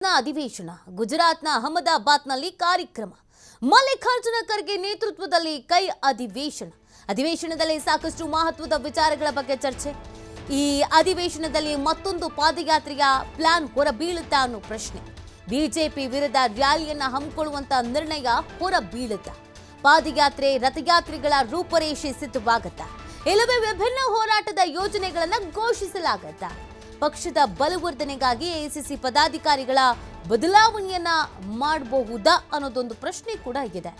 ಅಧಿವೇಶನ ಗುಜರಾತ್ನ ಅಹಮದಾಬಾದ್ನಲ್ಲಿ ಕಾರ್ಯಕ್ರಮ ಮಲ್ಲಿಕಾರ್ಜುನ ಖರ್ಗೆ ನೇತೃತ್ವದಲ್ಲಿ ಕೈ ಅಧಿವೇಶನದಲ್ಲಿ ಸಾಕಷ್ಟು ಮಹತ್ವದ ವಿಚಾರಗಳ ಬಗ್ಗೆ ಚರ್ಚೆ. ಈ ಅಧಿವೇಶನದಲ್ಲಿ ಮತ್ತೊಂದು ಪಾದಯಾತ್ರೆಯ ಪ್ಲಾನ್ ಹೊರಬೀಳುತ್ತಾ ಅನ್ನೋ ಪ್ರಶ್ನೆ. ಬಿಜೆಪಿ ವಿರುದ್ಧ ರ್ಯಾಲಿಯನ್ನ ಹಮ್ಮಿಕೊಳ್ಳುವಂತ ನಿರ್ಣಯ ಹೊರಬೀಳುತ್ತಾ? ಪಾದಯಾತ್ರೆ ರಥಯಾತ್ರೆಗಳ ರೂಪರೇಷೆ ಸಿದ್ಧವಾಗುತ್ತಾ? ಇಲ್ಲವೇ ವಿಭಿನ್ನ ಹೋರಾಟದ ಯೋಜನೆಗಳನ್ನು ಘೋಷಿಸಲಾಗುತ್ತಾ? ಪಕ್ಷದ ಬಲವರ್ಧನೆಗಾಗಿ ಎಐಸಿಸಿ ಪದಾಧಿಕಾರಿಗಳ ಬದಲಾವಣೆಯನ್ನ ಮಾಡಬಹುದಾ ಅನ್ನೋದೊಂದು ಪ್ರಶ್ನೆ ಕೂಡ ಇದೆ.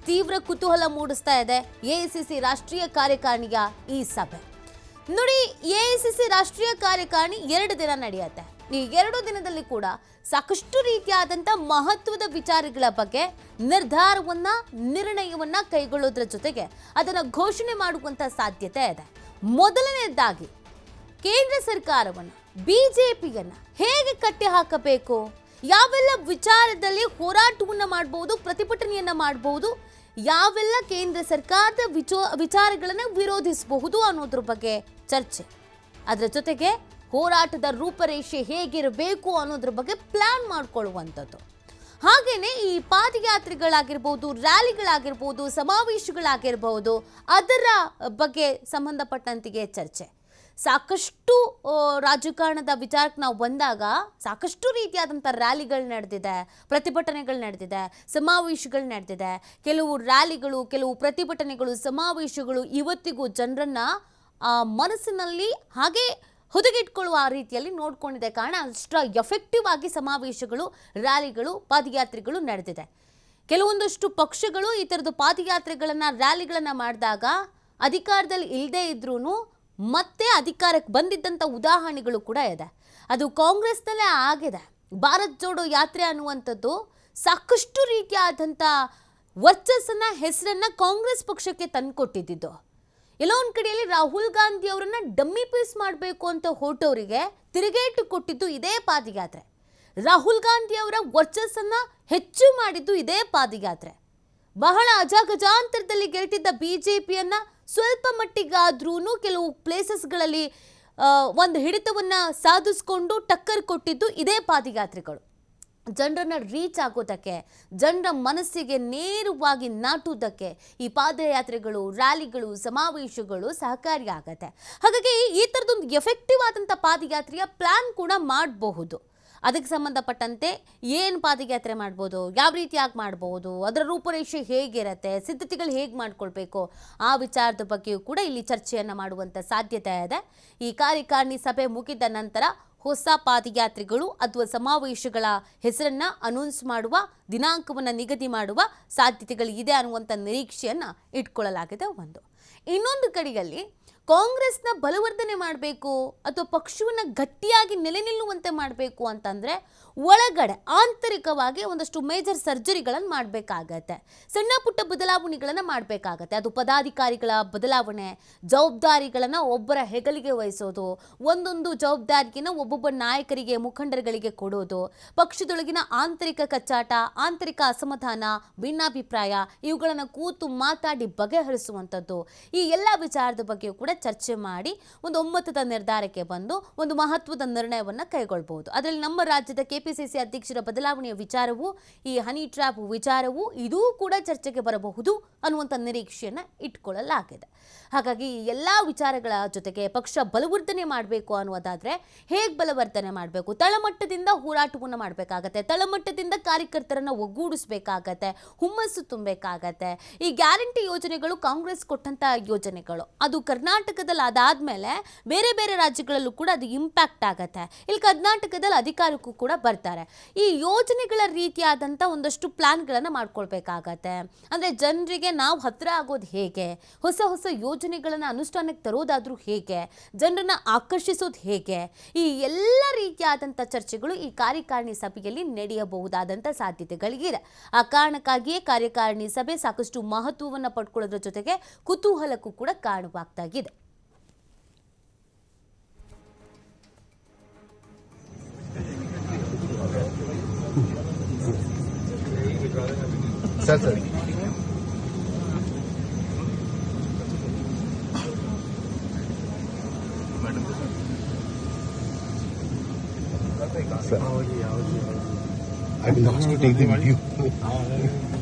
ತೀವ್ರ ಕುತೂಹಲ ಮೂಡಿಸ್ತಾ ಇದೆ ಎಐಸಿಸಿ ರಾಷ್ಟ್ರೀಯ ಕಾರ್ಯಕಾರಿಣಿಯ ಈ ಸಭೆ. ನೋಡಿ, ಎಐಸಿಸಿ ರಾಷ್ಟ್ರೀಯ ಕಾರ್ಯಕಾರಿಣಿ 2 ದಿನ ನಡೆಯುತ್ತೆ. ಈ 2 ದಿನದಲ್ಲಿ ಕೂಡ ಸಾಕಷ್ಟು ರೀತಿಯಾದಂಥ ಮಹತ್ವದ ವಿಚಾರಗಳ ಬಗ್ಗೆ ನಿರ್ಣಯವನ್ನ ಕೈಗೊಳ್ಳೋದ್ರ ಜೊತೆಗೆ ಅದನ್ನು ಘೋಷಣೆ ಮಾಡುವಂತ ಸಾಧ್ಯತೆ ಇದೆ. ಮೊದಲನೇದಾಗಿ ಕೇಂದ್ರ ಸರ್ಕಾರವನ್ನು, ಬಿಜೆಪಿಯನ್ನ ಹೇಗೆ ಕಟ್ಟಿ ಹಾಕಬೇಕು, ಯಾವೆಲ್ಲ ವಿಚಾರದಲ್ಲಿ ಹೋರಾಟವನ್ನ ಮಾಡಬಹುದು, ಪ್ರತಿಭಟನೆಯನ್ನ ಮಾಡಬಹುದು, ಯಾವೆಲ್ಲ ಕೇಂದ್ರ ಸರ್ಕಾರದ ವಿಚಾರಗಳನ್ನು ವಿರೋಧಿಸಬಹುದು ಅನ್ನೋದ್ರ ಬಗ್ಗೆ ಚರ್ಚೆ. ಅದರ ಜೊತೆಗೆ ಹೋರಾಟದ ರೂಪರೇಷೆ ಹೇಗಿರಬೇಕು ಅನ್ನೋದ್ರ ಬಗ್ಗೆ ಪ್ಲಾನ್ ಮಾಡ್ಕೊಳ್ಳುವಂಥದ್ದು. ಹಾಗೇನೆ ಈ ಪಾದಯಾತ್ರೆಗಳಾಗಿರ್ಬೋದು, ರ್ಯಾಲಿಗಳಾಗಿರ್ಬೋದು, ಸಮಾವೇಶಗಳಾಗಿರ್ಬೋದು, ಅದರ ಬಗ್ಗೆ ಸಂಬಂಧಪಟ್ಟಂತೆಯೇ ಚರ್ಚೆ. ಸಾಕಷ್ಟು ರಾಜಕಾರಣದ ವಿಚಾರಕ್ಕೆ ನಾವು ಬಂದಾಗ ಸಾಕಷ್ಟು ರೀತಿಯಾದಂಥ ರ್ಯಾಲಿಗಳು ನಡೆದಿದೆ, ಪ್ರತಿಭಟನೆಗಳು ನಡೆದಿದೆ, ಸಮಾವೇಶಗಳು ನಡೆದಿದೆ. ಕೆಲವು ರ್ಯಾಲಿಗಳು, ಕೆಲವು ಪ್ರತಿಭಟನೆಗಳು, ಸಮಾವೇಶಗಳು ಇವತ್ತಿಗೂ ಜನರನ್ನ ಮನಸ್ಸಿನಲ್ಲಿ ಹಾಗೆ ಹುದುಗಿಟ್ಕೊಳ್ಳುವ ರೀತಿಯಲ್ಲಿ ನೋಡ್ಕೊಂಡಿದೆ. ಕಾರಣ ಅಷ್ಟರ ಎಫೆಕ್ಟಿವ್ ಆಗಿ ಸಮಾವೇಶಗಳು, ರ್ಯಾಲಿಗಳು, ಪಾದಯಾತ್ರೆಗಳು ನಡೆದಿದೆ. ಕೆಲವೊಂದಷ್ಟು ಪಕ್ಷಗಳು ಈ ಥರದ್ದು ಪಾದಯಾತ್ರೆಗಳನ್ನು, ರ್ಯಾಲಿಗಳನ್ನು ಮಾಡಿದಾಗ ಅಧಿಕಾರದಲ್ಲಿ ಇಲ್ಲದೇ ಇದ್ರೂ ಮತ್ತೆ ಅಧಿಕಾರಕ್ಕೆ ಬಂದಿದ್ದಂಥ ಉದಾಹರಣೆಗಳು ಕೂಡ ಇದೆ. ಅದು ಕಾಂಗ್ರೆಸ್ನಲ್ಲೇ ಆಗಿದೆ. ಭಾರತ್ ಜೋಡೋ ಯಾತ್ರೆ ಅನ್ನುವಂಥದ್ದು ಸಾಕಷ್ಟು ರೀತಿಯಾದಂಥ ವರ್ಚಸ್ಸನ್ನ, ಹೆಸರನ್ನ ಕಾಂಗ್ರೆಸ್ ಪಕ್ಷಕ್ಕೆ ತಂದುಕೊಟ್ಟಿದ್ದು. ಎಲ್ಲೋ ಒಂದು ಕಡೆಯಲ್ಲಿ ರಾಹುಲ್ ಗಾಂಧಿ ಅವರನ್ನ ಡಮ್ಮಿ ಪೀಸ್ ಮಾಡಬೇಕು ಅಂತ ಹೊರಟವರಿಗೆ ತಿರುಗೇಟು ಕೊಟ್ಟಿದ್ದು ಇದೇ ಪಾದಯಾತ್ರೆ. ರಾಹುಲ್ ಗಾಂಧಿ ಅವರ ವರ್ಚಸ್ಸನ್ನ ಹೆಚ್ಚು ಮಾಡಿದ್ದು ಇದೇ ಪಾದಯಾತ್ರೆ. ಬಹಳ ಅಜಗಜಾಂತರದಲ್ಲಿ ಗೆಲ್ತಿದ್ದ ಬಿಜೆಪಿಯನ್ನ ಸ್ವಲ್ಪ ಮಟ್ಟಿಗಾದ್ರೂ ಕೆಲವು ಪ್ಲೇಸಸ್ಗಳಲ್ಲಿ ಒಂದು ಹಿಡಿತವನ್ನು ಸಾಧಿಸ್ಕೊಂಡು ಟಕ್ಕರ್ ಕೊಟ್ಟಿದ್ದು ಇದೇ ಪಾದಯಾತ್ರೆಗಳು. ಜನರನ್ನ ರೀಚ್ ಆಗೋದಕ್ಕೆ, ಜನರ ಮನಸ್ಸಿಗೆ ನೇರವಾಗಿ ನಾಟುವುದಕ್ಕೆ ಈ ಪಾದಯಾತ್ರೆಗಳು, ರ್ಯಾಲಿಗಳು, ಸಮಾವೇಶಗಳು ಸಹಕಾರಿಯಾಗತ್ತೆ. ಹಾಗಾಗಿ ಈ ಥರದೊಂದು ಎಫೆಕ್ಟಿವ್ ಆದಂಥ ಪಾದಯಾತ್ರೆಯ ಪ್ಲಾನ್ ಕೂಡ ಮಾಡಬಹುದು. ಅದಕ್ಕೆ ಸಂಬಂಧಪಟ್ಟಂತೆ ಏನು ಪಾದಯಾತ್ರೆ ಮಾಡ್ಬೋದು, ಯಾವ ರೀತಿಯಾಗಿ ಮಾಡ್ಬೋದು, ಅದರ ರೂಪರೇಷೆ ಹೇಗಿರುತ್ತೆ, ಸಿದ್ಧತೆಗಳು ಹೇಗೆ ಮಾಡ್ಕೊಳ್ಬೇಕು, ಆ ವಿಚಾರದ ಬಗ್ಗೆಯೂ ಕೂಡ ಇಲ್ಲಿ ಚರ್ಚೆಯನ್ನು ಮಾಡುವಂಥ ಸಾಧ್ಯತೆ ಇದೆ. ಈ ಕಾರ್ಯಕಾರಿಣಿ ಸಭೆ ಮುಗಿದ ನಂತರ ಹೊಸ ಪಾದಯಾತ್ರೆಗಳು ಅಥವಾ ಸಮಾವೇಶಗಳ ಹೆಸರನ್ನು ಅನೌನ್ಸ್ ಮಾಡುವ, ದಿನಾಂಕವನ್ನು ನಿಗದಿ ಮಾಡುವ ಸಾಧ್ಯತೆಗಳಿದೆ ಅನ್ನುವಂಥ ನಿರೀಕ್ಷೆಯನ್ನು ಇಟ್ಕೊಳ್ಳಲಾಗಿದೆ. ಇನ್ನೊಂದು ಕಡೆಯಲ್ಲಿ ಕಾಂಗ್ರೆಸ್ನ ಬಲವರ್ಧನೆ ಮಾಡಬೇಕು ಅಥವಾ ಪಕ್ಷವನ್ನು ಗಟ್ಟಿಯಾಗಿ ನೆಲೆ ನಿಲ್ಲುವಂತೆ ಮಾಡಬೇಕು ಅಂತಂದರೆ ಒಳಗಡೆ ಆಂತರಿಕವಾಗಿ ಒಂದಷ್ಟು ಮೇಜರ್ ಸರ್ಜರಿಗಳನ್ನು ಮಾಡಬೇಕಾಗತ್ತೆ. ಸಣ್ಣ ಪುಟ್ಟ ಬದಲಾವಣೆಗಳನ್ನು ಮಾಡಬೇಕಾಗತ್ತೆ. ಅದು ಪದಾಧಿಕಾರಿಗಳ ಬದಲಾವಣೆ, ಜವಾಬ್ದಾರಿಗಳನ್ನು ಒಬ್ಬರ ಹೆಗಲಿಗೆ ವಹಿಸೋದು, ಒಂದೊಂದು ಜವಾಬ್ದಾರಿಯನ್ನು ಒಬ್ಬೊಬ್ಬ ನಾಯಕರಿಗೆ, ಮುಖಂಡರುಗಳಿಗೆ ಕೊಡೋದು, ಪಕ್ಷದೊಳಗಿನ ಆಂತರಿಕ ಕಚ್ಚಾಟ, ಆಂತರಿಕ ಅಸಮಾಧಾನ, ಭಿನ್ನಾಭಿಪ್ರಾಯ ಇವುಗಳನ್ನು ಕೂತು ಮಾತಾಡಿ ಬಗೆಹರಿಸುವಂಥದ್ದು. ಈ ಎಲ್ಲ ವಿಚಾರದ ಬಗ್ಗೆಯೂ ಕೂಡ ಚರ್ಚೆ ಮಾಡಿ ಒಂದು ಒಮ್ಮತದ ನಿರ್ಧಾರಕ್ಕೆ ಬಂದು ಒಂದು ಮಹತ್ವದ ನಿರ್ಣಯವನ್ನು ಕೈಗೊಳ್ಳಬಹುದು. ಅದರಲ್ಲಿ ನಮ್ಮ ರಾಜ್ಯದ ಕೆಪಿಸಿಸಿ ಅಧ್ಯಕ್ಷರ ಬದಲಾವಣೆಯ ವಿಚಾರವು, ಈ ಹನಿ ಟ್ರ್ಯಾಪ್ ವಿಚಾರವು ಇದೂ ಕೂಡ ಚರ್ಚೆಗೆ ಬರಬಹುದು ಅನ್ನುವಂಥ ನಿರೀಕ್ಷೆಯನ್ನು ಇಟ್ಕೊಳ್ಳಲಾಗಿದೆ. ಹಾಗಾಗಿ ಎಲ್ಲ ವಿಚಾರಗಳ ಜೊತೆಗೆ ಪಕ್ಷ ಬಲವರ್ಧನೆ ಮಾಡಬೇಕು ಅನ್ನೋದಾದರೆ ಹೇಗೆ ಬಲವರ್ಧನೆ ಮಾಡಬೇಕು, ತಳಮಟ್ಟದಿಂದ ಹೋರಾಟವನ್ನು ಮಾಡಬೇಕಾಗತ್ತೆ, ತಳಮಟ್ಟದಿಂದ ಕಾರ್ಯಕರ್ತರನ್ನು ಒಗ್ಗೂಡಿಸಬೇಕಾಗತ್ತೆ, ಹುಮ್ಮಸ್ಸು ತುಂಬಬೇಕಾಗತ್ತೆ. ಈ ಗ್ಯಾರಂಟಿ ಯೋಜನೆಗಳು ಕಾಂಗ್ರೆಸ್ ಕೊಟ್ಟಂಥ ಯೋಜನೆಗಳು, ಅದು ಕರ್ನಾಟಕದಲ್ಲಿ ಅದಾದಮೇಲೆ ಬೇರೆ ಬೇರೆ ರಾಜ್ಯಗಳಲ್ಲೂ ಕೂಡ ಅದು ಇಂಪ್ಯಾಕ್ಟ್ ಆಗತ್ತೆ. ಇಲ್ಲಿ ಕರ್ನಾಟಕದಲ್ಲಿ ಅಧಿಕಾರಕ್ಕೂ ಕೂಡ ಬರ್ತಾರೆ. ಈ ಯೋಜನೆಗಳ ರೀತಿಯಾದಂಥ ಒಂದಷ್ಟು ಪ್ಲಾನ್ಗಳನ್ನು ಮಾಡ್ಕೊಳ್ಬೇಕಾಗತ್ತೆ. ಅಂದರೆ ಜನರಿಗೆ ನಾವು ಹತ್ತಿರ ಆಗೋದು ಹೇಗೆ, ಹೊಸ ಹೊಸ ಯೋಜನೆಗಳನ್ನು ಅನುಷ್ಠಾನಕ್ಕೆ ತರೋದಾದರೂ ಹೇಗೆ, ಜನರನ್ನು ಆಕರ್ಷಿಸೋದು ಹೇಗೆ, ಈ ಎಲ್ಲ ರೀತಿಯಾದಂಥ ಚರ್ಚೆಗಳು ಈ ಕಾರ್ಯಕಾರಿಣಿ ಸಭೆಯಲ್ಲಿ ನಡೆಯಬಹುದಾದಂಥ ಸಾಧ್ಯತೆಗಳಿಗಿದೆ. ಆ ಕಾರಣಕ್ಕಾಗಿಯೇ ಕಾರ್ಯಕಾರಿಣಿ ಸಭೆ ಸಾಕಷ್ಟು ಮಹತ್ವವನ್ನು ಪಡ್ಕೊಳ್ಳೋದ್ರ ಜೊತೆಗೆ ಕುತೂಹಲಕ್ಕೂ ಕೂಡ ಕಾರಣವಾಗ್ತಾಗಿದೆ. Sir sir I will also take the video.